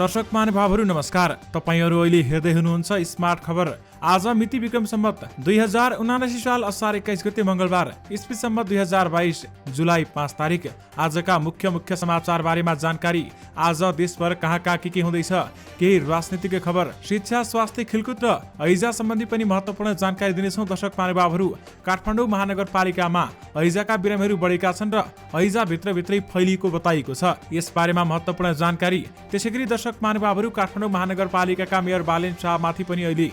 दर्शक महानुभावहरू नमस्कार। तपाईहरू अहिले हेर्दै हुनुहुन्छ स्मार्ट खबर। आज मिति विक्रम सम्वत 2079 साल असार 21 गते मंगलबार, ईस्वी सम्वत 2022 जुलाई 5 तारिक। आजका मुख्य समाचार बारेमा जानकारी। आज देशभर कहाँ के हुँदैछ, केही राजनीतिक खबर, शिक्षा, स्वास्थ्य, खेलकुद र ऐजा सम्बन्धी पनि महत्त्वपूर्ण जानकारी दिनेछौँ। दर्शक महानुभावहरू, काठमाडौँ महानगरपालिकामा ऐजाका बिरामीहरू बढेका छन् र ऐजा भित्रै फैलिएको बताइएको छ। यस बारेमा महत्त्वपूर्ण जानकारी। त्यसैगरी दर्शक महानुभावहरू, काठमाडौँ महानगरपालिकाका मेयर बालेन शाहमाथि पनि अहिले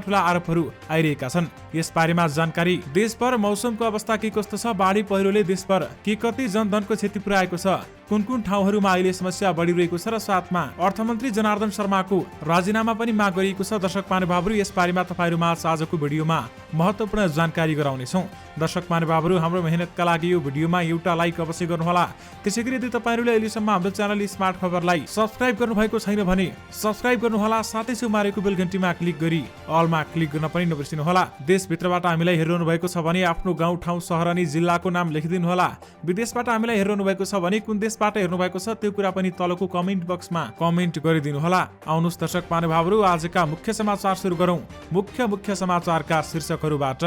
ठूला आरोपहरू आइरहेका छन्। यस बारेमा जानकारी। देशभर मौसमको अवस्था के कस्तो छ, बाढी पहिरोले देशभर के कति जनधनको क्षति पुर्याएको छ, कुन ठाउँहरूमा अहिले समस्या बढिरहेको छ र साथमा अर्थमन्त्री जनार्दन शर्माको राजीनामा पनि माग गरिएको छ। दर्शक महानुभावहरू, यस बारेमा तपाईहरुमा आजको भिडियोमा महत्त्वपूर्ण जानकारी गराउनेछौँ। दर्शक महानुभावहरू, हाम्रो मेहनतका लागि यो भिडियोमा एउटा लाइक अवश्य गर्नुहोला। त्यसैगरी यदि तपाईहरुले अहिलेसम्म हाम्रो च्यानल स्मार्ट खबरलाई सब्स्क्राइब गर्नुभएको छैन भने सब्स्क्राइब गर्नुहोला। साथै छेउमारेको बेल घण्टीमा क्लिक गरी अलमा क्लिक गर्न पनि नबिर्सिनुहोला। देशभित्रबाट हामीलाई हेरिरहनु भएको छ भने आफ्नो गाउँ, ठाउँ, सहर अनि जिल्लाको नाम लेखिदिनुहोला। विदेशबाट हामीलाई हेरिरहनु भएको छ भने कुन देशबाट हेर्नु भएको छ त्यो कुरा पनि तलको कमेन्ट बक्समा कमेन्ट गरिदिनुहोला। आउनुहोस् दर्शक महानुभावहरू, आजका मुख्य समाचार सुरु गरौँ। मुख्य समाचारका शीर्षकहरूबाट।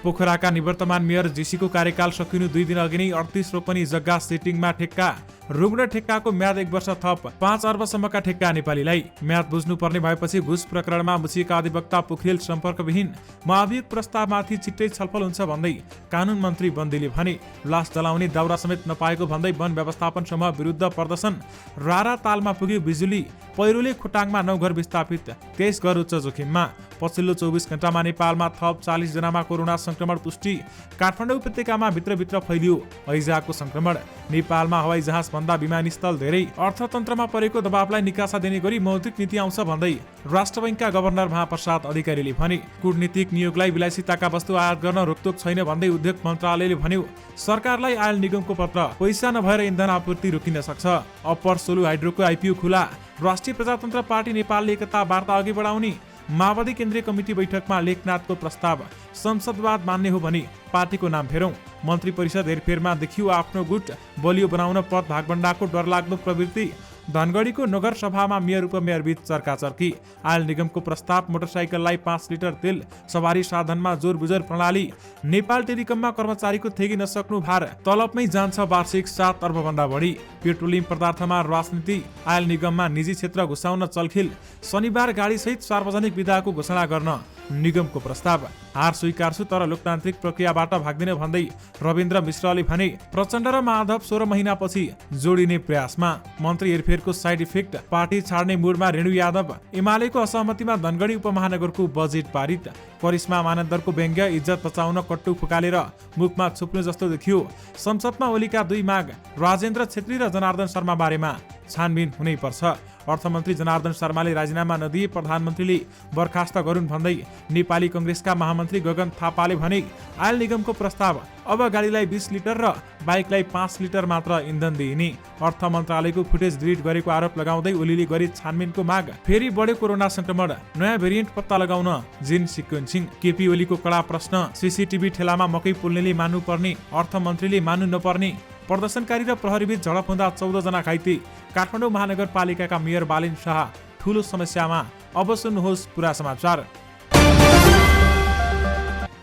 पोखराका निवर्तमान मेयर जेसीको कार्यकाल सकिनु 2 दिन अघि नै 38 रोपनी जग्गा सेटिङमा ठेक्का। रुग्ण ठेक्काको म्याद 1 वर्ष थप। 5 अर्बसम्मका ठेक्का नेपालीलाई। म्याद बुझ्नुपर्ने भएपछि घुस प्रकरणमा मुछिएका अधिवक्ता पोखरेल सम्पर्कविहीन। महाभियोग प्रस्तावमाथि छिट्टै छलफल हुन्छ भन्दै कानुन मन्त्री बन्दीले भने। लास जलाउने दाउरा समेत नपाएको भन्दै वन व्यवस्थापन समूह विरुद्ध प्रदर्शन। रारा तालमा पुग्यो बिजुली। पहिरोले खोटाङमा 9 घर विस्थापित, 23 घर उच्च जोखिममा। पछिल्लो 24 घण्टामा नेपालमा थप 40 जनामा कोरोना संक्रमण पुष्टि। काठमाडौँ उपत्यकामा भित्र फैलियो ऐजाको संक्रमण। नेपालमा हवाई जहाज भन्दा विमानस्थल धेरै। अर्थतन्त्रमा परेको दबावलाई निकासा दिने गरी मौद्रिक नीति आउँछ भन्दै राष्ट्र बैंकका गभर्नर महाप्रसाद अधिकारीले भने। कूटनीतिक नियोगलाई विलासिताका वस्तु आयात गर्न रोकटोक छैन भन्दै उद्योग मन्त्रालयले भन्यो। सरकारलाई आयल निगमको पत्र, पैसा नभएर इन्धन आपूर्ति रोकिन सक्छ। अप्पर सोलु हाइड्रोको आइपिओ खुला। राष्ट्रिय प्रजातन्त्र पार्टी नेपालले एकता वार्ता अघि बढाउने। माओवादी केन्द्रीय कमिटी बैठकमा लेखनाथको प्रस्ताव। संसदवाद मान्ने हो भने पार्टीको नाम फेरौं। मन्त्री परिषद हेरफेरमा देखियो आफ्नो गुट बलियो बनाउन पद भागभण्डाको डरलाग्दो प्रवृत्ति। धनगढीको नगर सभामा मेयर उपमेयर बीच चर्काचर्की। आयल निगमको प्रस्ताव। मोटरसाइकललाई 5 लिटर तेल। सवारी साधनमा जोरबुजर प्रणाली। नेपाल टेलिकममा कर्मचारीको थेगी नसक्नु भार। तलबमै जान्छ वार्षिक 7 अर्ब भन्दा बढी। पेट्रोलियम पदार्थमा राजनीति। आयल निगममा निजी क्षेत्र घुसाउन चलखिल। शनिबार गाडीसहित सार्वजनिक विदाको घोषणा गर्न निगमको प्रस्ताव। हार स्वीकार्छु तर लोकतान्त्रिक प्रक्रियाबाट भाग्दिन भन्दै रविन्द्र मिश्रले भने। प्रचण्ड र माधव 16 महिनापछि जोडिने प्रयासमा। मन्त्री हेरफेरको साइड इफेक्ट। पार्टी छाड्ने मुडमा रेणु यादव। एमालेको असहमतिमा धनगढी उपमहानगरको बजेट पारित। करिश्मा मानन्दरको व्यङ्ग्य। इज्जत बचाउन कट्टु फुकालेर मुखमा छुप्नु जस्तो देखियो। संसदमा ओलीका 2 माग। राजेन्द्र छेत्री र जनार्दन शर्मा बारेमा छानबिन हुनै पर्छ। अर्थमन्त्री जनार्दन शर्माले राजीनामा नदिए प्रधानमन्त्रीले बर्खास्त गरून् भन्दै नेपाली कंग्रेसका महामन्त्री गगन थापाले भने। आयल निगमको प्रस्ताव। अब गाडीलाई 20 लिटर र बाइकलाई 5 लिटर मात्र इन्धन दिइने। अर्थ मन्त्रालयको फुटेज डिलिट गरेको आरोप लगाउँदै ओलीले गरे छानबिनको माग। फेरि बढ्यो कोरोना संक्रमण। नयाँ भेरिएन्ट पत्ता लगाउन जिन सिक्वेन्सिङ। केपी ओलीको कडा प्रश्न। सीसीटीभी ठेलामा मकै पोल्नेले मान्नुपर्ने, अर्थमन्त्रीले मान्नु नपर्ने। प्रदर्शनकारी र प्रहरीबीच झडप हुँदा 14 जना घाइते। काठमाडौँ महानगरपालिकाका मेयर बालेन शाह ठूलो समस्यामा। अब सुन्नुहोस् पुरा समाचार।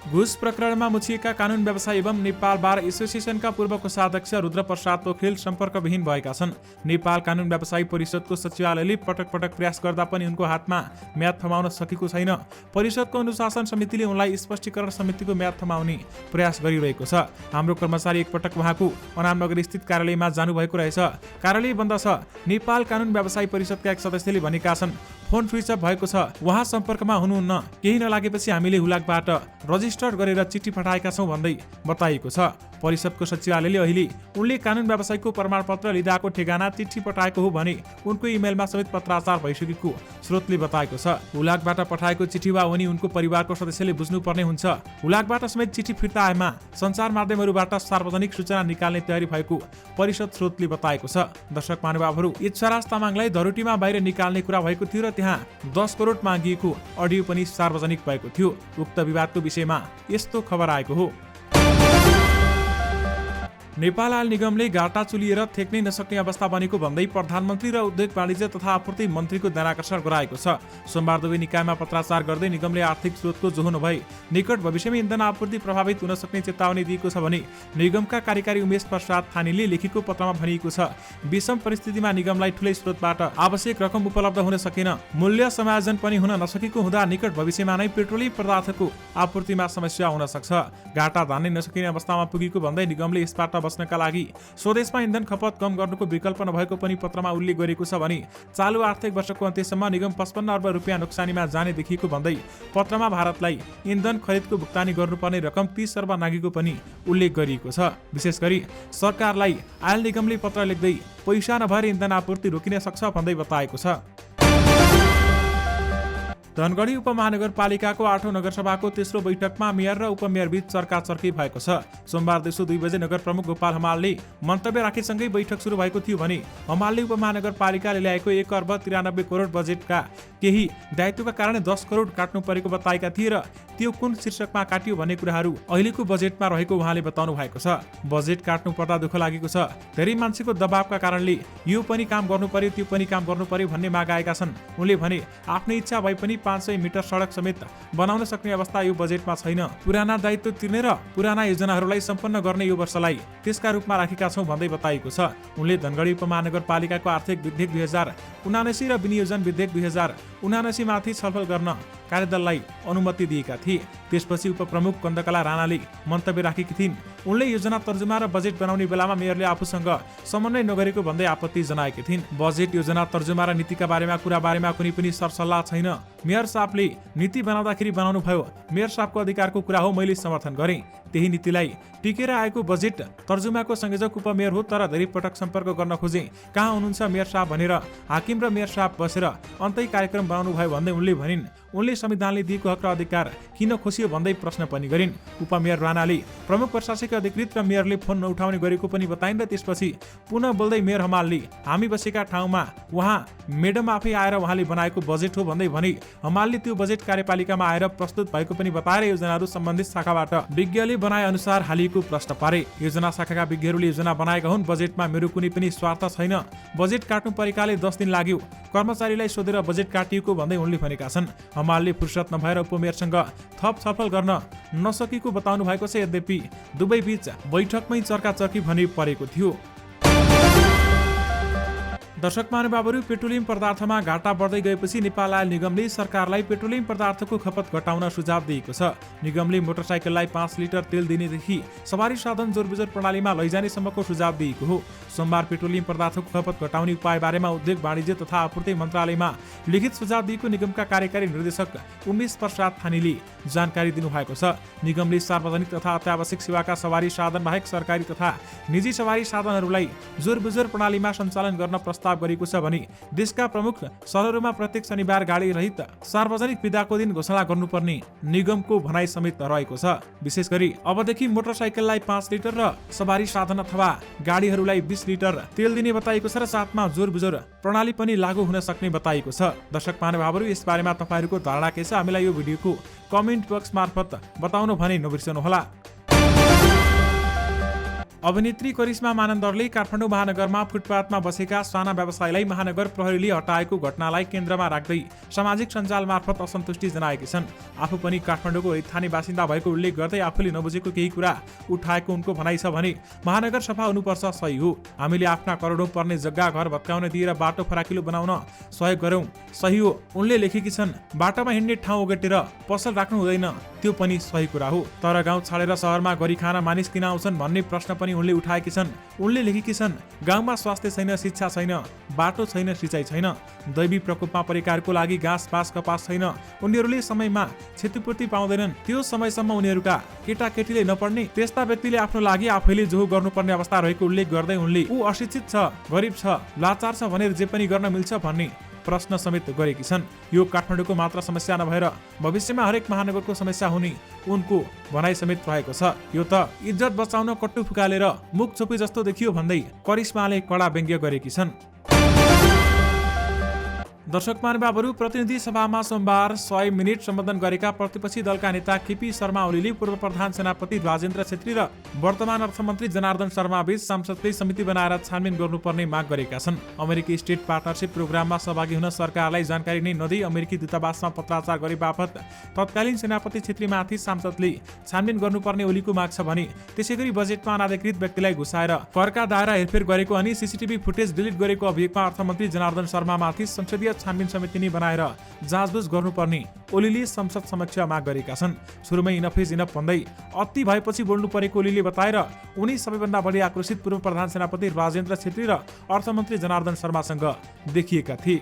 घुस प्रकरणमा मुछिएका कानुन व्यवसायी एवं नेपाल बार एसोसिएसनका पूर्व कोषाध्यक्ष रुद्र प्रसाद पोखरेल सम्पर्कविहीन भएका छन्। नेपाल कानुन व्यवसायी परिषदको सचिवालयले पटक प्रयास गर्दा पनि उनको हातमा म्याद थमाउन सकेको छैन। परिषदको अनुशासन समितिले उनलाई स्पष्टीकरण समितिको म्याद थमाउने प्रयास गरिरहेको छ। हाम्रो कर्मचारी एकपटक उहाँको अनामनगर स्थित कार्यालयमा जानुभएको रहेछ। कार्यालय बन्द छ। नेपाल कानुन व्यवसायी परिषदका एक सदस्यले भनेका छन्। फोन स्विच अफ भएको छ। उहाँ सम्पर्कमा हुनुहुन्न। केही नलागेपछि हामीले हुलाकबाट रजिस्टर गरेर चिठी पठाएका छौं भन्दै बताइएको छ। परिषदको सचिवालयले अहिले उनले कानुन व्यवसायको प्रमाणपत्र लिँदाको ठेगाना चिठी पठाएको हो भने उनको इमेलमा समेत पत्राचार भइसकेको स्रोतले बताएको छ। हुलाकबाट पठाएको चिठी वा उनी उनको परिवारको सदस्यले बुझ्नुपर्ने हुन्छ। हुलाकबाट समेत चिठी फिर्ता आएमा सञ्चार माध्यमहरूबाट सार्वजनिक सूचना निकाल्ने तयारी भएको परिषद स्रोतले बताएको छ। दर्शक महानुभावहरू, इच्छाराज तामाङलाई धरोटीमा बाहिर निकाल्ने कुरा भएको थियो र त्यहाँ 10 करोड मागिएको अडियो पनि सार्वजनिक भएको थियो। उक्त विवादको विषयमा यस्तो खबर आएको हो। नेपाल आयल निगमले घाटा चुलिएर थेक्नै नसक्ने अवस्था बनेको भन्दै प्रधानमन्त्री र उद्योग वाणिज्य तथा आपूर्ति मन्त्रीको ध्यानाकर्षण गराएको छ। सोमबार दुवै निकायमा पत्राचार गर्दै निगमले आर्थिक स्रोतको जोहो नभई निकट भविष्यमा इन्धन आपूर्ति प्रभावित हुन सक्ने चेतावनी दिएको छ भने निगमका कार्यकारी उमेश प्रसाद थानीले लेखेको पत्रमा भनिएको छ, विषम परिस्थितिमा निगमलाई ठूलै स्रोतबाट आवश्यक रकम उपलब्ध हुन सकेन। मूल्य समायोजन पनि हुन नसकेको हुँदा निकट भविष्यमा नै पेट्रोलियम पदार्थको आपूर्तिमा समस्या हुन सक्छ। घाटा धान्नै नसकिने अवस्थामा पुगेको भन्दै निगमले यसबाट बच्नका लागि स्वदेशमा इन्धन खपत कम गर्नुको विकल्प नभएको पनि पत्रमा उल्लेख गरेको छ भने चालु आर्थिक वर्षको अन्त्यसम्म निगम 55 अर्ब रुपियाँ नोक्सानीमा जाने देखिएको भन्दै पत्रमा भारतलाई इन्धन खरिदको भुक्तानी गर्नुपर्ने रकम 30 अर्ब नागेको पनि उल्लेख गरिएको छ। विशेष गरी सरकारलाई आयल निगमले पत्र लेख्दै पैसा नभएर इन्धन आपूर्ति रोकिन सक्छ भन्दै बताएको छ। धनगढी उपमहानगरपालिकाको 8औं नगरसभाको तेस्रो बैठकमा मेयर र उपमेयर बीच चर्काचर्की भएको छ। सोमबार दिउँसो 2 बजे नगर प्रमुख गोपाल हमालले मन्तव्य राखेसँगै बैठक सुरु भएको थियो भने हमालले उपमहानगरपालिकाले ल्याएको 1 अर्ब 93 करोड बजेटका केही दायित्वका कारण 10 करोड काट्नु परेको बताएका थिए र त्यो कुन शीर्षकमा काटियो भन्ने कुराहरू अहिलेको बजेटमा रहेको उहाँले बताउनु भएको छ। बजेट काट्नु पर्दा दुःख लागेको छ, धेरै मान्छेको दबावका कारणले यो पनि काम गर्नु पर्यो त्यो पनि काम गर्नु पर्यो भन्ने माग आएका छन्। उनले भने आफ्नै इच्छा भए पनि 500 मिटर सडक समेत बनाउन सक्ने अवस्था यो बजेटमा छैन। पुराना दायित्व तिर्ने र पुराना योजनाहरूलाई सम्पन्न गर्ने यो वर्षलाई त्यसका रूपमा राखेका छौं भन्दै बताएको छ। उनले धनगढी उपमहानगरपालिकाको आर्थिक विधेयक 2079 र विनियोजन विधेयक 2079 माथि छलफल गर्न कार्यदललाई अनुमति दिएका थिए। त्यसपछि उपप्रमुख कन्दकला राणाले मन्तव्य राखेकी थिइन्। उनले योजना तर्जुमा र बजेट बनाउने बेलामा मेयरले आफूसँग समन्वय नगरेको भन्दै आपत्ति जनाएकी थिइन्। बजेट योजना तर्जुमा र नीतिका बारेमा कुनै पनि सरसल्लाह छैन। मेयर साहबले नीति बनाउँदाखेरि बनाउनु भयो, मेयर साहबको अधिकारको कुरा हो, मैले समर्थन गरेँ। त्यही नीतिलाई टिकेर आएको बजेट तर्जुमाको संयोजक उपमेयर हो, तर धेरै पटक सम्पर्क गर्न खोजे, कहाँ हुनुहुन्छ मेयर साहब भनेर हाकिम र मेयर साहब बसेर अन्तै कार्यक्रम बनाउनु भयो भन्दै उनले भनिन्। उनले संविधानले दिएको हक र अधिकार किन खोसियो भन्दै प्रश्न पनि गरिन्। उपमेयर राणाले प्रमुख प्रशासकीय अधिकृत र मेयरले फोन नउठाउने गरेको पनि बताइन् र त्यसपछि पुनः बोल्दै मेयर हमालले हामी बसेका ठाउँमा उहाँ मेडम आफै आएर उहाँले बनाएको बजेट हो भन्दै भने हमालले त्यो बजेट कार्यपालिकामा आएर प्रस्तुत भएको पनि बताएर योजनाहरू सम्बन्धित शाखाबाट विज्ञले बनाए अनुसार हालिएको प्रश्न पारे। योजना शाखाका विज्ञहरूले योजना बनाएका हुन्, बजेटमा मेरो कुनै पनि स्वार्थ छैन। बजेट काट्नु परेकाले 10 दिन लाग्यो, कर्मचारीलाई सोधेर बजेट काटिएको भन्दै उनले भनेका छन्। हमालले फुर्सद नभएर उपमेयरसँग थप छलफल गर्न नसकेको बताउनु भएको छ। यद्यपि दुवै बीच बैठकमै चर्काचर्की भने परेको थियो। दर्शक महानुभावहरू, पेट्रोलियम पदार्थमा घाटा बढ्दै गएपछि नेपाल आयल निगमले सरकारलाई पेट्रोलियम पदार्थको खपत घटाउन सुझाव दिएको छ। निगमले मोटरसाइकललाई 5 लिटर तेल दिनेदेखि सवारी साधन जोरबुजर प्रणालीमा लैजानेसम्मको सुझाव दिएको हो। सोमबार पेट्रोलियम पदार्थको खपत घटाउने उपाय बारेमा उद्योग वाणिज्य तथा आपूर्ति मन्त्रालयमा लिखित सुझाव दिएको निगमका कार्यकारी निर्देशक उमेश प्रसाद थानीले जानकारी दिनुभएको छ। निगमले सार्वजनिक तथा अत्यावश्यक सेवाका सवारी साधन बाहेक सरकारी तथा निजी सवारी साधनहरूलाई जोरबुजर प्रणालीमा सञ्चालन गर्न प्रस्ताव गरेको छ भने देशका प्रमुख सहरहरूमा प्रत्येक शनिबार गाडी रहित सार्वजनिक बिदाको दिन घोषणा गर्नुपर्ने निगमको भनाइ समेत रहेको छ। विशेष गरी अबदेखि मोटरसाइकललाई 5 लिटर र सवारी साधन अथवा गाडीहरूलाई 20 लिटर तेल दिने बताइएको छ र साथमा जोरबुजर प्रणाली पनि लागू हुन सक्ने बताइएको छ। दर्शक महानुभावहरू, यस बारेमा तपाईहरूको धारणा के छ? हामीलाई यो भिडियोको कमेन्ट बक्स मार्फत बताउनु भने नबिर्सनुहोला। अभिनेत्री करिश्मा मानन्दरले काठमाडौँ महानगरमा फुटपाथमा बसेका साना व्यवसायीलाई महानगर प्रहरीले हटाएको घटनालाई केन्द्रमा राख्दै सामाजिक सञ्जाल मार्फत असन्तुष्टि जनाएकी छन्। आफू पनि काठमाडौँको स्थानीय बासिन्दा भएको उल्लेख गर्दै आफूले नबुझेको केही कुरा उठाएको उनको भनाइ छ भने महानगर सफा हुनुपर्छ, सही हो। हामीले आफ्ना करोडौं पर्ने जग्गा घर भत्काउन दिएर बाटो फराकिलो बनाउन सहयोग गर्यौं, सही हो। उनले लेखेकी छन्, बाटोमा हिँड्ने ठाउँ ओगटेर पसल राख्नु हुँदैन, त्यो पनि सही कुरा हो। तर गाउँ छाडेर सहरमा गरी खान मानिस किन आउँछन् भन्ने प्रश्न पनि उनले उठाएकी छन्। उनले लेखेकी छन्, गाउँमा स्वास्थ्य छैन, शिक्षा छैन, बाटो छैन, सिँचाइ छैन, दैवी प्रकोपमा परेकाहरूको लागि घाँस बाँस कपास छैन, उनीहरूले समयमा क्षतिपूर्ति पाउँदैनन्, त्यो समयसम्म उनीहरूका केटाकेटीले नपढ्ने, त्यस्ता व्यक्तिले आफ्नो लागि आफैले जो गर्नुपर्ने अवस्था रहेको उल्लेख गर्दै उनले ऊ अशिक्षित छ, गरिब छ, लाचार छ भनेर जे पनि गर्न मिल्छ भन्ने प्रश्न समेत गरेकी छन्। यो काठमाडौँको मात्र समस्या नभएर भविष्यमा हरेक महानगरको समस्या हुने उनको भनाइ समेत रहेको छ। यो त इज्जत बचाउन कट्टु फुकालेर मुख छोपे जस्तो देखियो भन्दै करिश्माले कडा व्यङ्ग्य गरेकी छन्। दर्शक महानुभावहरू, प्रतिनिधि सभामा सोमबार 100 मिनेट सम्बोधन गरेका प्रतिपक्षी दलका नेता केपी शर्मा ओलीले पूर्व प्रधान सेनापति राजेन्द्र छेत्री र वर्तमान अर्थमन्त्री जनार्दन शर्मा बीच संसदले समिति बनाएर छानबिन गर्नुपर्ने माग गरेका छन्। अमेरिकी स्टेट पार्टनरशिप प्रोग्राममा सहभागी हुन सरकारलाई जानकारी नै नदिई अमेरिकी दूतावासमा पत्राचार गरे बापत तत्कालीन सेनापति छेत्रीमाथि सांसदले छानबिन गर्नुपर्ने ओलीको माग छ भने त्यसैगरी बजेटमा अनाधिकृत व्यक्तिलाई घुसाएर करका दायरा हेरफेर गरेको अनि सीसीटीभी फुटेज डिलिट गरेको अभियोगमा अर्थमन्त्री जनार्दन शर्मामाथि संसदीय छानबिन समिति नै बनाएर जाँचबुझ गर्नुपर्ने ओलीले संसद समक्ष माग गरेका छन्। सुरुमै इनफ इज इनफ भन्दै अति भएपछि बोल्नु परेको ओलीले बताएर उनी सबैभन्दा बढी आक्रोशित पूर्व प्रधान सेनापति राजेन्द्र छेत्री र अर्थमन्त्री जनार्दन शर्मासँग देखिएका थिए।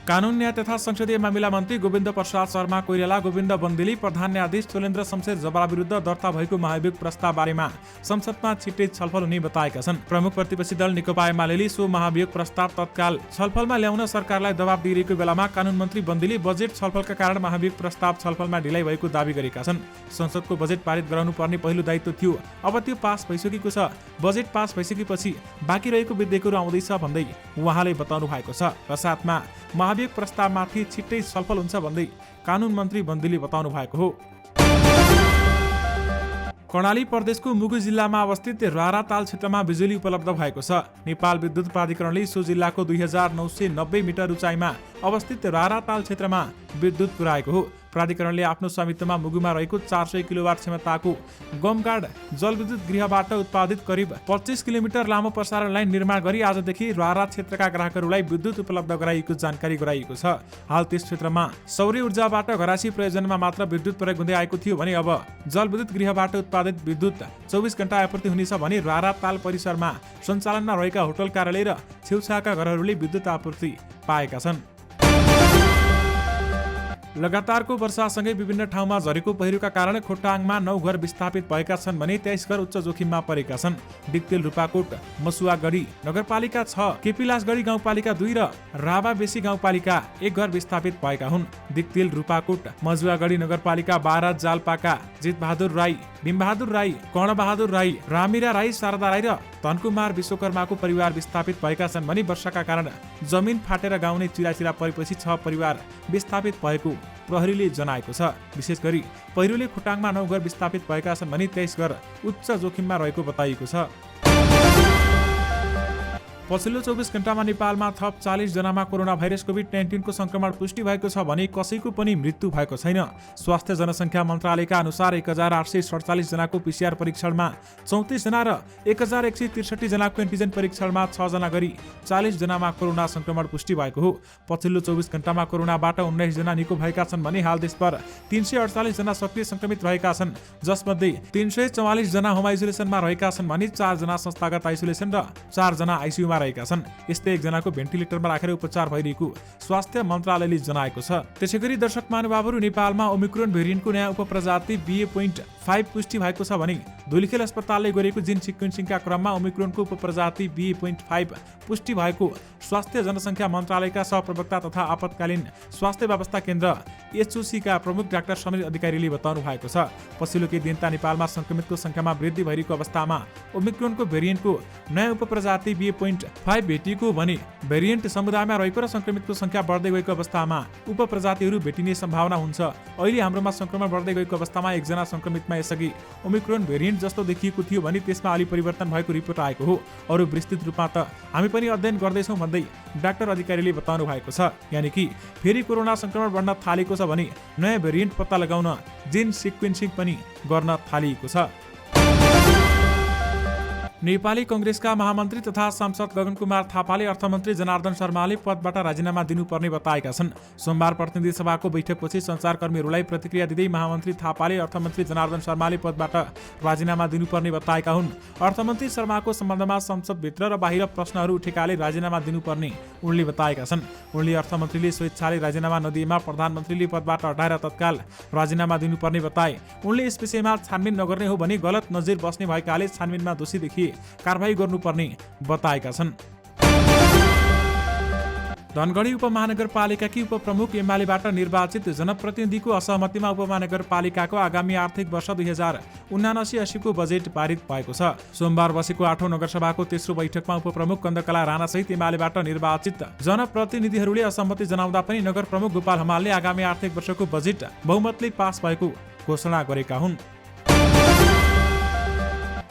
कानून न्याय तथा संसदीय मामिला मन्त्री गोविन्द प्रसाद शर्मा कोइराला, गोविन्द बन्देली, प्रधान न्यायाधीश चोलेन्द्र शमशेर जबरा विरुद्ध दर्ता भएको महाभियोग प्रस्ताव बारेमा संसदमा छिट्टै छलफल हुने बताएका छन्। प्रमुख प्रतिपक्षी दल नेकपा एमालेले सो महाभियोग प्रस्ताव तत्काल छलफलमा ल्याउन सरकारलाई दबाब दिइरहेको बेलामा कानून मन्त्री बन्देले बजेट छलफलका कारण महाभियोग प्रस्ताव छलफलमा ढिलाइ भएको दावी गरेका छन्। संसदको बजेट पारित गराउनु पर्ने पहिलो दायित्व थियो, अब त्यो पास भइसकेको छ। बजेट पास भइसकेपछि बाँकी रहेको विधेयकहरू आउँदैछ भन्दै उहाँले बताउनु भएको छ र साथमा महाभियोग प्रस्तावमाथि छिट्टै छलफल हुन्छ भन्दै कानून मन्त्री बन्देले बताउनु भएको हो। कर्णाली प्रदेशको मुगु जिल्लामा अवस्थित रारा ताल क्षेत्रमा बिजुली उपलब्ध भएको छ। नेपाल विद्युत प्राधिकरणले सो जिल्लाको 2990 मिटर उचाइमा अवस्थित रारा ताल क्षेत्रमा विद्युत पुर्याएको हो। प्राधिकरणले आफ्नो स्वामित्वमा मुगुमा रहेको 400 किलोवाट क्षमताको गमगाड जलविद्युत गृहबाट उत्पादित करिब 25 किलोमिटर लामो प्रसारण लाइन निर्माण गरी आजदेखि रारा क्षेत्रका ग्राहकहरूलाई विद्युत उपलब्ध गराइएको जानकारी गराइएको छ। हाल त्यस क्षेत्रमा सौर्य ऊर्जाबाट घरायसी प्रयोजनमा मात्र विद्युत प्रयोग हुँदै आएको थियो भने अब जलविद्युत गृहबाट उत्पादित विद्युत 24 घण्टा आपूर्ति हुनेछ भने रारा ताल परिसरमा सञ्चालनमा रहेका होटल, कार्यालय र छेउछाउका घरहरूले विद्युत आपूर्ति पाएका छन्। लगातारको वर्षासँगै विभिन्न ठाउँमा झरेको पहिरोका कारण खोटाङमा 9 घर विस्थापित भएका छन् भने 23 घर उच्च जोखिममा परेका छन्। डिक्तेल, रूपाकोट, मसुवागढी नगरपालिका 6, केपिलासगढी गाउँपालिका 2 र राभा बेसी गाउँपालिका 1 घर विस्थापित भएका हुन्। डिक्तेल, रूपाकोट, मजुवागढी नगरपालिका 12 जालपाका जितबहादुर राई, भीमबहादुर राई, कर्णबहादुर राई, रामिरा राई, शारदा राई र धनकुमार विश्वकर्माको परिवार विस्थापित भएका छन् भने वर्षाका कारण जमिन फाटेर गाउँ नै चिराचिरा परेपछि 6 परिवार विस्थापित भएको प्रहरीले जनाएको छ। विशेष गरी पहिरोले खोटाङमा 9 घर विस्थापित भएका छन् भने 23 घर उच्च जोखिममा रहेको बताइएको छ। पछिल्लो 24 घण्टामा नेपालमा थप 40 जनामा कोरोना भाइरस कोभिड-19 को संक्रमण पुष्टि भएको छ भने कसैको पनि मृत्यु भएको छैन। स्वास्थ्य जनसङ्ख्या मन्त्रालयका अनुसार 1847 जनाको पीसीआर परीक्षणमा 34 जना र 1163 जनाको एन्टिजेन परीक्षणमा 6 जना गरी 40 जनामा कोरोना संक्रमण पुष्टि भएको हो। पछिल्लो 24 घण्टामा कोरोनाबाट 19 जना निको भएका छन् भने हाल देशभर 348 जना सक्रिय संक्रमित रहेका छन्, जसमध्ये 344 जना होम आइसोलेसनमा रहेका छन् भने 4 जना संस्थागत आइसोलेसन र 4 जना आइसियुमा रहेका छन्। यस्तै 1 जनाको भेन्टिलेटरमा राखेर उपचार भइरहेको स्वास्थ्य मन्त्रालयले जनाएको छ। त्यसैगरी दर्शक महानुभावहरू, नेपालमा ओमिक्रोन भेरिएन्टको नयाँ उपप्रजाति BA.5 पुष्टि भएको छ भने धुलिखेल अस्पतालले गरेको जिन सिक्वेन्सिङका क्रममा ओमिक्रोनको उपप्रजाति BA.5 पुष्टि भएको स्वास्थ्य जनसङ्ख्या मन्त्रालयका सहप्रवक्ता तथा आपतकालीन स्वास्थ्य व्यवस्था केन्द्र HOC का प्रमुख डाक्टर समीर अधिकारीले बताउनु भएको छ। पछिल्लो केही दिनता नेपालमा संक्रमितको संख्यामा वृद्धि भइरहेको अवस्थामा ओमिक्रोनको भेरिएन्टको नयाँ उपप्रजाति BA.5 भेटिएको भने भेरिएन्ट समुदायमा रहेको र संक्रमितको संख्या बढ्दै गएको अवस्थामा उपप्रजातिहरू भेटिने सम्भावना हुन्छ। अहिले हाम्रोमा संक्रमण बढ्दै गएको अवस्थामा 1 जना संक्रमितमा यसअघि ओमिक्रोन भेरिएन्ट जस्तो देखिएको थियो भने त्यसमा अलि परिवर्तन भएको रिपोर्ट आएको हो। अरू विस्तृत रूपमा त हामी पनि अध्ययन गर्दैछौँ भन्दै डाक्टर अधिकारीले बताउनु भएको छ। यानि कि फेरि कोरोना संक्रमण बढ्न थालेको छ भने नयाँ भेरिएन्ट पत्ता लगाउन जिन सिक्वेन्सिङ पनि गर्न थालिएको छ। नेपाली कंग्रेसका महामन्त्री तथा सांसद गगन कुमार थापाले अर्थमन्त्री जनार्दन शर्माले पदबाट राजीनामा दिनुपर्ने बताएका छन्। सोमबार प्रतिनिधि सभाको बैठकपछि सञ्चारकर्मीहरूलाई प्रतिक्रिया दिँदै महामन्त्री थापाले अर्थमन्त्री जनार्दन शर्माले पदबाट राजीनामा दिनुपर्ने बताएका हुन्। अर्थमन्त्री शर्माको सम्बन्धमा संसदभित्र र बाहिर प्रश्नहरू उठेकाले राजीनामा दिनुपर्ने उनले बताएका छन्। उनले अर्थमन्त्रीले स्वेच्छाले राजीनामा नदिएमा प्रधानमन्त्रीले पदबाट हटाएर तत्काल राजीनामा दिनुपर्ने बताए। उनले यस विषयमा छानबिन नगर्ने हो भने गलत नजिर बस्ने भएकाले छानबिनमा दोषी देखिए कारबाही गर्नुपर्ने बताएका छन्। धनगढी उपमहानगरपालिकाकी उपप्रमुख एमालेबाट निर्वाचित जनप्रतिनिधिको असहमतिमा उपमहानगरपालिकाको आगामी आर्थिक वर्ष 2079-80को बजेट पारित भएको छ। सोमबार बसेको 8औं नगरसभाको तेस्रो बैठकमा उपप्रमुख कन्दकला राणासहित एमालेबाट निर्वाचित जनप्रतिनिधिहरूले असहमति जनाउँदा पनि नगर प्रमुख गोपाल हमालले आगामी आर्थिक वर्षको बजेट बहुमतले पास भएको घोषणा गरेका हुन्।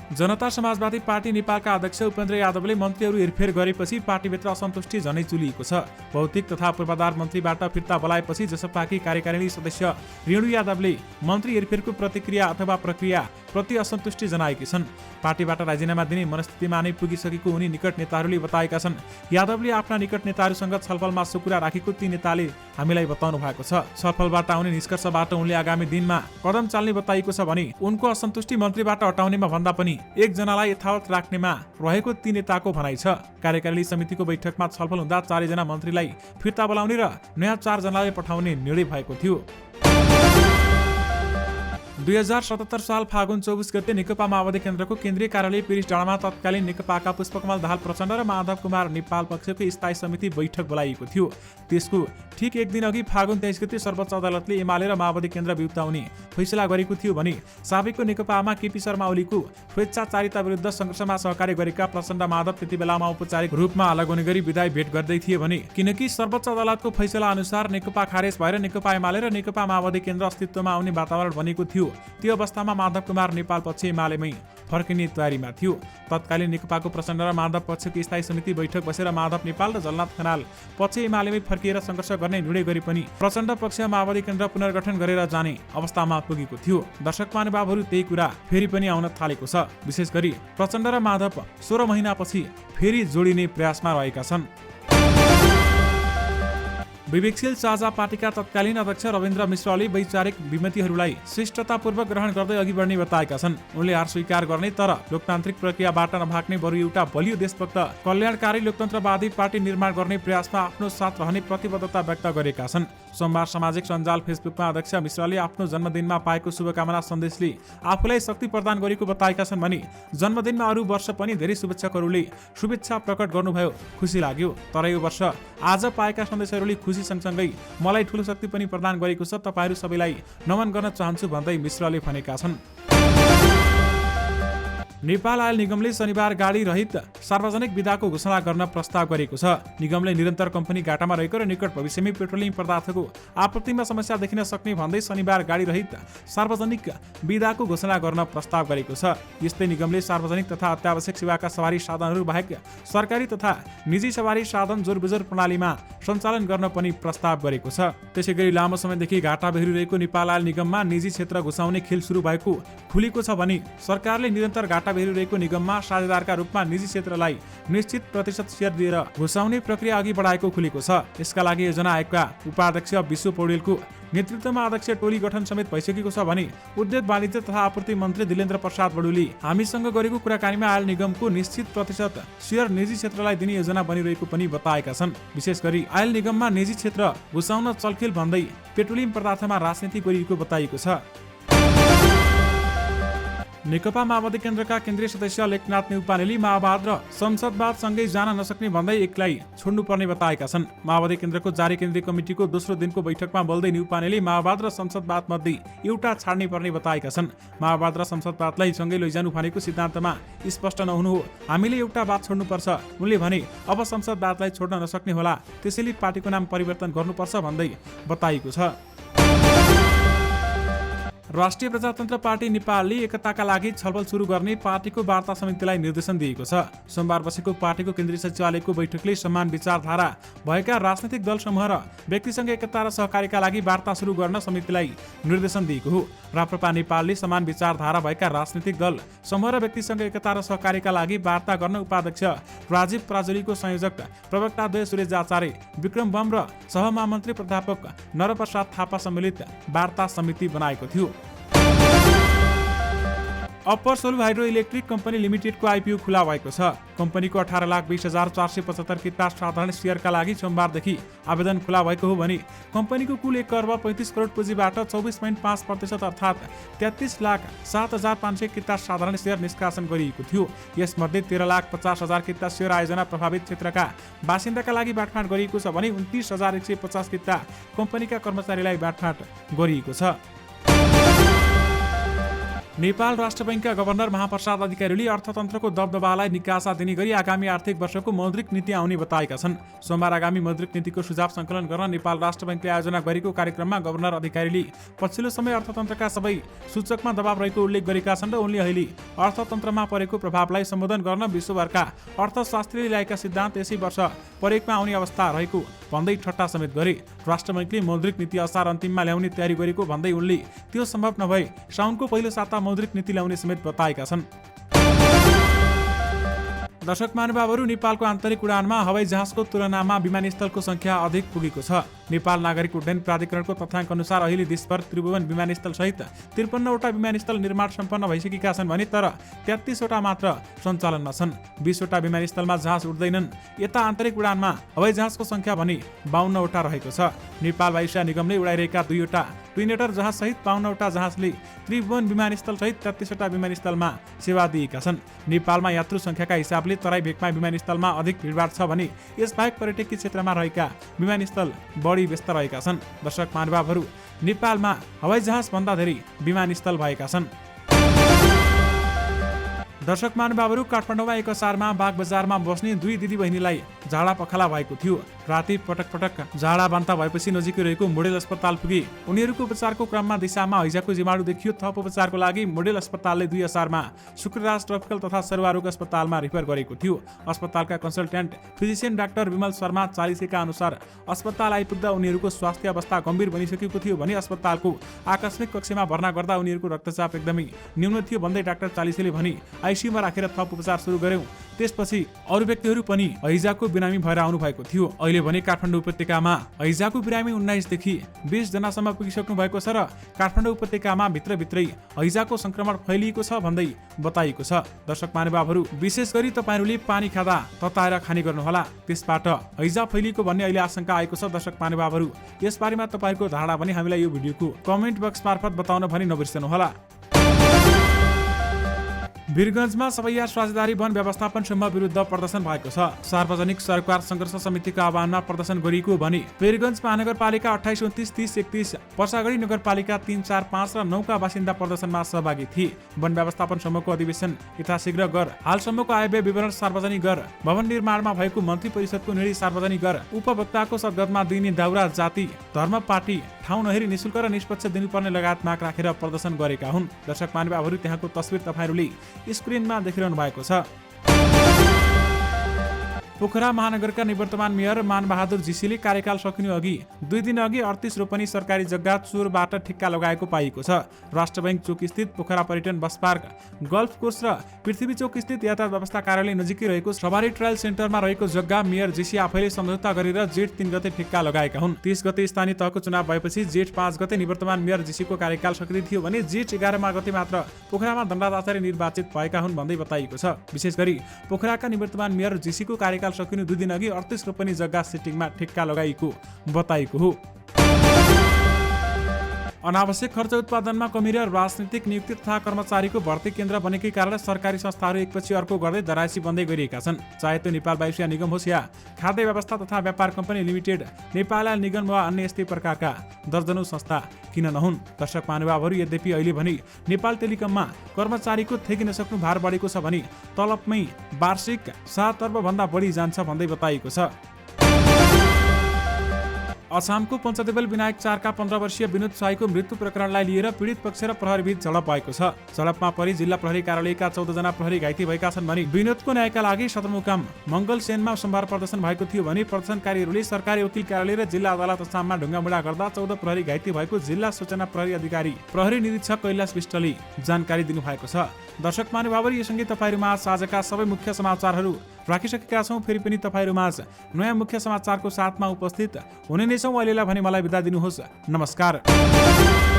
जनता समाजवादी पार्टी नेपालका अध्यक्ष उपेन्द्र यादवले मन्त्रीहरू हेरफेर गरेपछि पार्टीभित्र असन्तुष्टि झनै चुलिएको छ। भौतिक तथा पूर्वाधार मन्त्रीबाट फिर्ता बोलाएपछि जसपाकी कार्यकारिणी सदस्य रेणु यादवले मन्त्री हेरफेरको प्रतिक्रिया अथवा प्रक्रिया प्रति असन्तुष्टि जनाएकी छन्। पार्टीबाट राजीनामा दिने मनस्थितिमा नै पुगिसकेको उनी निकट नेताहरूले बताएका छन्। यादवले आफ्ना निकट नेताहरूसँग छलफलमा सो कुरा राखेको ती नेताले हामीलाई बताउनु भएको छ। छलफलबाट आउने निष्कर्षबाट उनले आगामी दिनमा कदम चाल्ने बताइएको छ भने उनको असन्तुष्टि मन्त्रीबाट हटाउनेमा भन्दा पनि एकजनालाई यथावत राख्नेमा रहेको ती नेताको भनाइ छ। कार्यकारिणी समितिको बैठकमा छलफल हुँदा 4 जना मन्त्रीलाई फिर्ता बोलाउने र नयाँ 4 जनालाई पठाउने निर्णय भएको थियो। 2077 साल फागुन 24 गते नेकपा माओवादी केन्द्रको केन्द्रीय कार्यालय पिरिस डाँडामा तत्कालीन नेकपाका पुष्पकमल दाहाल प्रचण्ड र माधव कुमार नेपाल पक्षको स्थायी समिति बैठक बोलाइएको थियो। त्यसको ठिक एक दिन अघि फागुन 23 गते सर्वोच्च अदालतले एमाले र माओवादी केन्द्र बिउताउने फैसला गरेको थियो भने साबिकको नेकपामा केपी शर्मा ओलीको स्वेच्छाचारिता विरुद्ध सङ्घर्षमा सहकार्य गरेका प्रचण्ड माधव त्यति बेलामा औपचारिक रूपमा अलग गरी विदाई भेट गर्दै थिए भने किनकि सर्वोच्च अदालतको फैसला अनुसार नेकपा खारेज भएर नेकपा एमाले र नेकपा माओवादी केन्द्र अस्तित्वमा आउने वातावरण बनेको थियो। त्यो अवस्थामा माधव कुमार नेपाल पक्ष एमालेमै फर्किने तयारीमा थियो। तत्कालीन नेकपाको प्रचण्ड र माधव पक्षको स्थायी समिति बैठक बसेर माधव नेपाल र जलनाथ खनाल पक्ष एमालेमै फर्किएर सङ्घर्ष गर्ने निर्णय गरे पनि प्रचण्ड पक्ष माओवादी केन्द्र पुनर्गठन गरेर जाने अवस्थामा पुगेको थियो। दर्शक महानुभावहरू त्यही कुरा फेरि पनि आउन थालेको छ। विशेष गरी प्रचण्ड र माधव 16 महिनापछि फेरि जोडिने प्रयासमा रहेका छन्। विवेकशील साझा पार्टीका तत्कालीन अध्यक्ष रविन्द्र मिश्रले वैचारिक विमतिहरूलाई शिष्टतापूर्वक ग्रहण गर्दै अघि बढ्ने बताएका छन्। उनले हार स्वीकार गर्ने तर लोकतान्त्रिक प्रक्रियाबाट नभाग्ने बरु एउटा बलियो देशभक्त कल्याणकारी लोकतन्त्रवादी पार्टी निर्माण गर्ने प्रयासमा आफ्नो साथ रहने प्रतिबद्धता व्यक्त गरेका छन्। सोमबार सामाजिक सञ्जाल फेसबुकमा अध्यक्ष मिश्रले आफ्नो जन्मदिनमा पाएको शुभकामना सन्देशले आफूलाई शक्ति प्रदान गरेको बताएका छन् भने जन्मदिनमा अरू वर्ष पनि धेरै शुभेच्छकहरूले शुभेच्छा प्रकट गर्नुभयो, खुसी लाग्यो। तर यो वर्ष आज पाएका सन्देशहरूले खुसी सँगसँगै मलाई ठूलो शक्ति पनि प्रदान गरेको छ। तपाईहरू सबैलाई नमन गर्न चाहन्छु भन्दै मिश्रले भनेका छन्। नेपाल आयल निगमले शनिबार गाडी रहित सार्वजनिक विदाको घोषणा गर्न प्रस्ताव गरेको छ। निगमले निरन्तर कम्पनी घाटामा रहेको र निकट भविष्यमै पेट्रोलियम पदार्थको आपूर्तिमा समस्या देखिन सक्ने भन्दै शनिबार गाडी रहित सार्वजनिक विदाको घोषणा गर्न प्रस्ताव गरेको छ। यस्तै निगमले सार्वजनिक तथा अत्यावश्यक सेवाका सवारी साधनहरू बाहेक सरकारी तथा निजी सवारी साधन जोरबुजर प्रणालीमा सञ्चालन गर्न पनि प्रस्ताव गरेको छ। त्यसैगरी लामो समयदेखि घाटा बेहोरिरहेको नेपाल आयल निगममा निजी क्षेत्र घुसाउने खेल सुरु भएको खुलेको छ भने सरकारले निरन्तर घाटा बेहोरिरहेको निगममा साझेदारका रूपमा निजी क्षेत्रलाई निश्चित प्रतिशत सेयर दिएर घुसाउने प्रक्रिया अघि बढाएको खुलेको छ। यसका लागि योजना आयोगका उपाध्यक्ष विश्व पौडेलको नेतृत्वमा अध्यक्ष टोली गठन समेत भइसकेको छ भने उद्योग वाणिज्य तथा आपूर्ति मन्त्री दिलेन्द्र प्रसाद बडुले हामीसँग गरेको कुराकानीमा आयल निगमको निश्चित प्रतिशत सेयर निजी क्षेत्रलाई दिने योजना बनिरहेको पनि बताएका छन्। विशेष गरी आयल निगममा निजी क्षेत्र घुसाउन चलखेल भन्दै पेट्रोलियम पदार्थमा राजनीति गरिएको बताइएको छ। नेकपा माओवादी केन्द्रका केन्द्रीय सदस्य लेखनाथ नेउपानेले माओवाद र संसदवाद सँगै जान नसक्ने भन्दै एकलाई छोड्नुपर्ने बताएका छन्। माओवादी केन्द्रको जारी केन्द्रीय कमिटिको दोस्रो दिनको बैठकमा बोल्दै नेउपानेले माओवाद र संसदवाद मध्ये एउटा छाड्ने पर्ने बताएका छन्। माओवाद र संसदवादलाई सँगै लैजानु भनेको सिद्धान्तमा स्पष्ट नहुनु हो, हामीले एउटा बात छोड्नुपर्छ। उनले भने अब संसदवादलाई छोड्न नसक्ने होला, त्यसैले पार्टीको नाम परिवर्तन गर्नुपर्छ भन्दै बताइएको छ। राष्ट्रिय प्रजातन्त्र पार्टी नेपालले एकताका लागि छलफल सुरु गर्ने पार्टीको वार्ता समितिलाई निर्देशन दिएको छ। सोमबार बसेको पार्टीको केन्द्रीय सचिवालयको बैठकले समान विचारधारा भएका राजनैतिक दल समूह र व्यक्तिसँग एकता र सहकारीका लागि वार्ता सुरु गर्न समितिलाई निर्देशन दिएको हो। राप्रपा नेपालले समान विचारधारा भएका राजनैतिक दल समूह र व्यक्तिसँग एकता र सहकारीका लागि वार्ता गर्न उपाध्यक्ष राजीव पराजुलीको संयोजक प्रवक्ता द्वय सुरेश आचार्य विक्रम बम र सहमहामन्त्री प्राध्यापक नरप्रसाद थापा सम्मिलित वार्ता समिति बनाएको थियो। Upper Solu hydro electric company लिमिटेडको आइपिओ खुला भएको छ। कम्पनीको 18,20,475 किता साधारण शेयरका लागि सोमबारदेखि आवेदन खुला भएको हो भने कम्पनीको कुल 1 अर्ब 35 करोड पुँजीबाट 24.5% अर्थात् 33,07,500 किता साधारण शेयर निष्कासन गरिएको थियो। यसमध्ये 13,50,000 किता शेयर आयोजना प्रभावित क्षेत्रका बासिन्दाका लागि बाँडफाँड गरिएको छ भने 29,150 किता कम्पनीका कर्मचारीलाई बाँडफाँड गरिएको छ। नेपाल राष्ट्र बैंकका गभर्नर महाप्रसाद अधिकारीले अर्थतन्त्रको दबदबालाई निकासा दिने गरी आगामी आर्थिक वर्षको मौद्रिक नीति आउने बताएका छन्। सोमबार आगामी मौद्रिक नीतिको सुझाव सङ्कलन गर्न नेपाल राष्ट्र बैंकले आयोजना गरेको कार्यक्रममा गभर्नर अधिकारीले पछिल्लो समय अर्थतन्त्रका सबै सूचकमा दबाव रहेको उल्लेख गरेका छन् र उनले अहिले अर्थतन्त्रमा परेको प्रभावलाई सम्बोधन गर्न विश्वभरका अर्थशास्त्रीले ल्याएका सिद्धान्त यसै वर्ष प्रयोगमा आउने अवस्था रहेको भन्दै ठट्टा समेत गरे। राष्ट्र बैंकले मौद्रिक नीति असार अन्तिममा ल्याउने तयारी गरेको भन्दै उनले त्यो सम्भव नभए साउनको पहिलो साता मौद्रिक नीति ल्याउने समेत बताएका छन्। दर्शक महानुभावहरू, नेपालको आन्तरिक उडानमा हवाई जहाजको तुलनामा विमानस्थलको संख्या अधिक पुगेको छ। नेपाल नागरिक उड्डयन प्राधिकरणको तथ्याङ्क अनुसार अहिले देशभर त्रिभुवन विमानस्थल सहित 53वटा विमानस्थल निर्माण सम्पन्न भइसकेका छन् भने तर 33वटा मात्र सञ्चालनमा छन्। 20वटा विमानस्थलमा जहाज उड्दैनन्। यता आन्तरिक उडानमा हवाई जहाजको संख्या भने 52वटा रहेको छ। नेपाल वायुसेना निगमले उडाइरहेका 2वटा ट्विनेटर जहाज सहित 52वटा जहाजले त्रिभुवन विमानस्थल सहित 33वटा विमानस्थलमा सेवा दिएका छन्। नेपालमा यात्रु संख्याका हिसाबले तराई भेकमा विमानस्थलमा अधिक भिडभाड छ भने यसबाहेक पर्यटकीय क्षेत्रमा रहेका विमानस्थल बढी व्यस्त रहेका छन्। दर्शक महानुभावहरू, नेपालमा हवाई जहाज भन्दा धेरै विमानस्थल भएका छन्। दर्शक महानुभावहरू, काठमाडौँमा एक असारमा बाग बजारमा बस्ने 2 दिदीबहिनीलाई झाडा पखाला भएको थियो। राति पटक पटक झाडा बान्ता भएपछि नजिकै रहेको मोडेल अस्पताल पुगे। उनीहरूको उपचारको क्रममा दिशामा हैजाको जीवाणु देखियो। थप उपचारको लागि मोडेल अस्पतालले 2 असारमा शुक्रराज ट्रपिकल तथा सर्वरोग अस्पतालमा रिफर गरेको थियो। अस्पतालका consultant physician doctor Bimal Sharma 40का अनुसार अस्पताल आइपुग्दा उनीहरूको स्वास्थ्य अवस्था गम्भीर बनिसकेको थियो भने अस्पतालको आकस्मिक कक्षमा भर्ना गर्दा उनीहरूको रक्तचाप एकदमै न्यून थियो भन्दै डाक्टर 40ले भने आइसियुमा राखेर थप उपचार सुरु गर्यौं। त्यसपछि अरू व्यक्तिहरू पनि हैजाको बिरामी भएर आउनु भएको थियो। अहिले भने काठमाडौँ उपत्यकामा हैजाको बिरामी 19 देखि 20 जनासम्म पुगिसक्नु भएको छ र काठमाडौँ उपत्यकामा भित्रभित्रै हैजाको संक्रमण फैलिएको छ भन्दै बताइएको छ। दर्शक महानुभावहरू, विशेष गरी तपाईहरूले पानी खाँदा तताएर खाने गर्नुहोला, त्यसबाट हैजा फैलिएको भन्ने अहिले आशंका आएको छ। दर्शक महानुभावहरू, यसबारेमा तपाईहरूको धारणा पनि हामीलाई यो भिडियोको कमेन्ट बक्स मार्फत बताउन भनी नबिर्सनुहोला। वीरगञ्जमा सबैया साझेदारी वन व्यवस्थापन समूह विरुद्ध प्रदर्शन भएको छ। सार्वजनिक सरकार संघर्ष समितिको आह्वानमा प्रदर्शन गरिएको भने वीरगञ्ज महानगरपालिका 28, 29, 30, 31, पर्सागढी नगरपालिका 3, 4, 5 र 9 का बासिन्दा प्रदर्शनमा सहभागी थिए। वन व्यवस्थापन समूहको अधिवेशन यथाशीघ्र गर, हालसम्मको आयव्यय विवरण सार्वजनिक गर, भवन निर्माणमा भएको मन्त्री परिषदको निर्णय सार्वजनिक गर, उपभोक्ताको सद्गतमा दिइने दाउरा जाति धर्म पार्टी ठाउँ नहेरी निशुल्क र निष्पक्ष दिनुपर्ने लगायत माग राखेर प्रदर्शन गरेका हुन्। दर्शक महानुभावहरू, त्यहाँको तस्बिर तपाईहरूले स्क्रिनमा देखिरहनु भएको छ। पोखरा महानगरका निवर्तमान मेयर मानबहादुर जीसीले कार्यकाल सकिनु अघि 2 दिन अघि 38 रोपनी सरकारी जग्गा चोरबाट ठिक्का लगाएको पाइएको छ। राष्ट्र बैंक चोक स्थित पोखरा पर्यटन बस पार्क, गल्फ कोर्स र पृथ्वी चोक स्थित यातायात व्यवस्था कार्यालय नजिकै रहेको सवारी ट्रायल सेन्टरमा रहेको जग्गा मेयर जीसी आफैले सम्झौता गरेर जेठ 3 गते ठिक्का लगाएका हुन्। 30 गते स्थानीय तहको चुनाव भएपछि जेठ 5 गते निवर्तमान मेयर जीसीको कार्यकाल सकिने थियो भने जेठ 11 गते मात्र पोखरामा दण्डाधिकारी निर्वाचित भएका हुन् भन्दै बताइएको छ। विशेष गरी पोखराका निवर्तमान मेयर जीसीको कार्यकाल सकिनु 2 दिन अघि 38 रोपनी जग्गा सेटिङमा ठिक्का लगाइएको बताइएको हो। अनावश्यक खर्च उत्पादनमा कमी र राजनीतिक नियुक्ति तथा कर्मचारीको भर्ती केन्द्र बनेकै कारण सरकारी संस्थाहरू एकपछि अर्को गर्दै दराइसी बन्दै गइरहेका छन्। चाहे त्यो नेपाल वायुसेना निगम होस् या खाद्य व्यवस्था तथा व्यापार कम्पनी लिमिटेड, नेपाल निगम वा अन्य यस्तै प्रकारका दर्जनौं संस्था किन नहुन्। दर्शक महानुभावहरू, यद्यपि अहिले भने नेपाल टेलिकममा कर्मचारीको थेगी नसक्नु भार बढेको छ भने तलबमै वार्षिक 7 अर्ब भन्दा बढी जान्छ भन्दै बताइएको छ। असमको पञ्चदेवल विनायक 4 का 15 वर्षीय विनोद शाहीको मृत्यु प्रकरणलाई लिएर पीडित पक्ष र प्रहरीबीच झडप भएको छ। झडपमा परि जिल्ला प्रहरी कार्यालयका 14 जना प्रहरी घाइते भएका छन् भने विनोदको न्यायका लागि सदरमुकाम मङ्गलसेनमा सोमबार प्रदर्शन भएको थियो भने प्रदर्शनकारीहरूले सरकारी वकिल कार्यालय र जिल्ला अदालत असाममा ढुङ्गामुढा गर्दा 14 प्रहरी घाइते भएको जिल्ला सूचना प्रहरी अधिकारी प्रहरी निरीक्षक कैलाश विष्टले जानकारी दिनुभएको छ। दर्शक महानुभावहरू, यो सँगै तपाईहरुमा आजका सबै मुख्य समाचारहरू राखिसकेका छौं। फेरि पनि तपाईहरुमा नयाँ मुख्य समाचारको साथमा उपस्थित हुने नै छौं। अहिलेलाई भने मलाई बिदा दिनुहोस्। नमस्कार।